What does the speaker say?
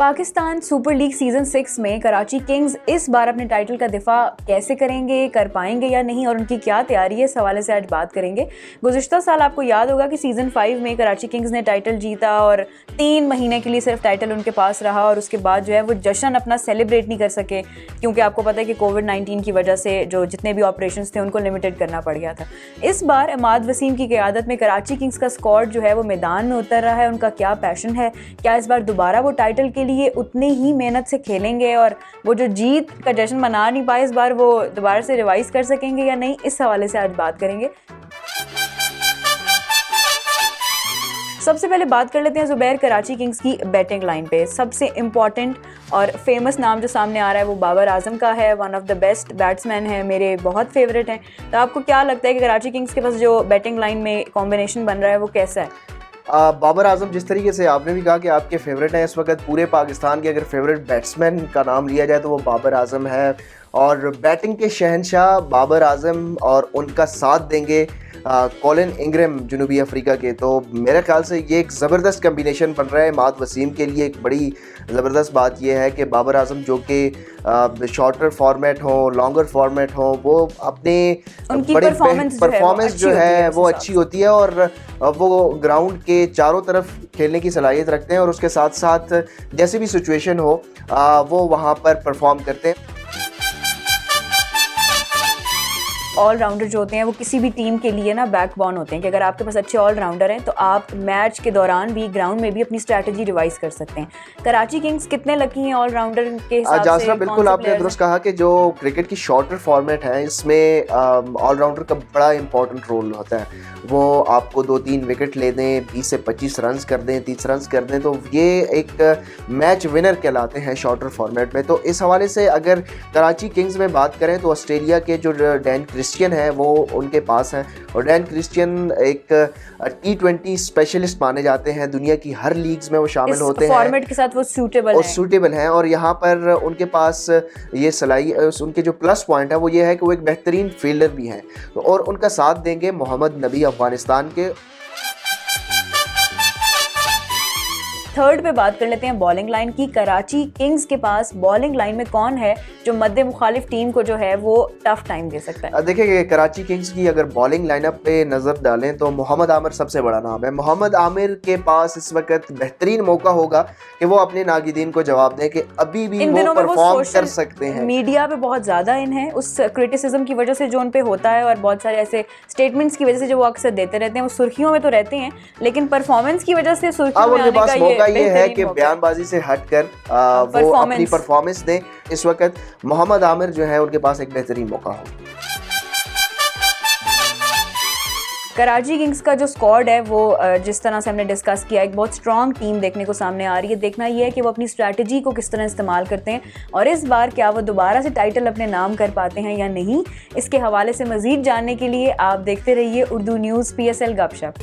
Pakistan super league season 6 में Karachi Kings इस बार अपने टाइटल का दिफा कैसे करेंगे, कर पाएंगे या नहीं, और उनकी क्या तैयारी है, इस हवाले से आज बात करेंगे। गुज़िश्ता साल आपको याद होगा कि सीजन 5 में कराची किंग्स ने टाइटल जीता और 3 महीने के लिए सिर्फ टाइटल उनके पास रहा और उसके बाद जो है वो जश्न अपना सेलिब्रेट नहीं कर सके, क्योंकि आपको पता है कि कोविड-19 की वजह से जो जितने भी ऑपरेशंस थे उनको लिमिटेड करना पड़ गया था। इस बार इमाद वसीम की क़यादत में कराची किंग्स का स्क्वाड जो है वो मैदान में उतर रहा है। उनका क्या पैशन है, क्या इस बार दोबारा वो टाइटल के लिए उतनी ही मेहनत से खेलेंगे और वो जो जीत का जश्न मना नहीं पाए इस बार वो दोबारा से रिवाइज कर सकेंगे या नहीं, इस हवाले से आज बात करेंगे। सबसे पहले बात कर लेते हैं ज़ुबैर कराची किंग्स की बैटिंग लाइन पे। सबसे इम्पॉर्टेंट और फेमस नाम जो सामने आ रहा है वो बाबर आजम का है। One of the best batsman है, मेरे बहुत फेवरेट हैं। तो आपको क्या लगता है कि कराची किंग्स के पास जो बैटिंग लाइन में कॉम्बिनेशन बन रहा है वो कैसा है? बाबर आजम, जिस तरीके से आपने भी कहा कि आपके फेवरेट हैं, इस वक्त पूरे पाकिस्तान के अगर फेवरेट बैट्समैन का नाम लिया जाए तो वो बाबर आजम है। और बैटिंग के शहंशाह बाबर आजम और उनका साथ देंगे कॉलिन इंग्रैम जनूबी अफ्रीका के। तो मेरे ख्याल से ये एक ज़बरदस्त कम्बिनेशन बन रहा है इमाद वसीम के लिए। एक बड़ी ज़बरदस्त बात यह है कि बाबर आजम जो कि शॉर्टर फॉर्मेट हो, लॉन्गर फॉर्मेट हो, वो अपने बड़े परफॉर्मेंस जो है वो अच्छी होती है और वो ग्राउंड के चारों तरफ खेलने की सलाहियत रखते हैं और उसके साथ साथ जैसे भी सिचुएशन हो वो वहाँ पर परफॉर्म करते हैं। ऑलराउंडर जो होते हैं वो किसी भी टीम के लिए ना बैकबोन होते हैं कि अगर आपके पास अच्छे ऑलराउंडर हैं तो आप मैच के दौरान भी ग्राउंड में भी अपनी स्ट्रैटेजी रिवाइज कर सकते हैं। कराची किंग्स कितने लकी हैं ऑलराउंडर के हिसाब से? जासरा, बिल्कुल आपने दुरुस्त कहा कि जो क्रिकेट की शॉर्टर फॉर्मेट है इसमें ऑलराउंडर का बड़ा इंपॉर्टेंट रोल होता है। वो आपको 2-3 विकेट ले दें, 20 से 25 रन कर दें, 30 रन कर दें, तो ये एक मैच विनर कहलाते हैं शॉर्टर फॉर्मेट में। तो इस हवाले से अगर कराची किंग्स में बात करें तो ऑस्ट्रेलिया के जो डैन क्रिस्टियन है वो उनके पास हैं और डैन क्रिस्टियन एक T20 स्पेशलिस्ट माने जाते हैं। दुनिया की हर लीग्स में वो शामिल होते हैं, फॉर्मेट के साथ वो सूटेबल हैं और यहाँ पर उनके पास ये उनके जो प्लस पॉइंट है वो ये है कि वो एक बेहतरीन फील्डर भी हैं। और उनका साथ देंगे मोहम्मद नबी अफगानिस्तान के। थर्ड पे बात कर लेते हैं बॉलिंग लाइन की। कराची किंग्स के पास बॉलिंग लाइन में कौन है जो मद्दे मुखालिफ टीम को जो है वो टफ टाइम दे सकता है? देखिए, कराची किंग्स की अगर बॉलिंग लाइनअप पे नज़र डालें तो मोहम्मद आमिर सबसे बड़ा नाम है। मोहम्मद आमिर के पास इस वक्त बेहतरीन मौका होगा कि वो अपने नागिदीन को जवाब दें कि अभी भी वो परफॉर्म कर सकते हैं। मीडिया पे बहुत ज़्यादा इन है उस क्रिटिसिज्म की वजह से जो उन पे होता है और बहुत सारे ऐसे स्टेटमेंट्स की वजह से जो वो अक्सर देते रहते हैं, वो सुर्खियों में तो रहते हैं लेकिन परफॉर्मेंस की वजह से सुर्खियों में आने का ये है कि बयानबाजी से हटकर वो अपनी परफॉर्मेंस दें। इस वक्त मोहम्मद आमिर जो है उनके पास एक बेहतरीन मौका हो। कराची किंग्स का जो स्क्वाड है वो जिस तरह से हमने डिस्कस किया, एक बहुत स्ट्रॉन्ग टीम देखने को सामने आ रही है। देखना ये है कि वो अपनी स्ट्रैटेजी को किस तरह इस्तेमाल करते हैं और इस बार क्या वो दोबारा से टाइटल अपने नाम कर पाते हैं या नहीं। इसके हवाले से मज़ीद जानने के लिए आप देखते रहिए उर्दू न्यूज़ PSL गपशप।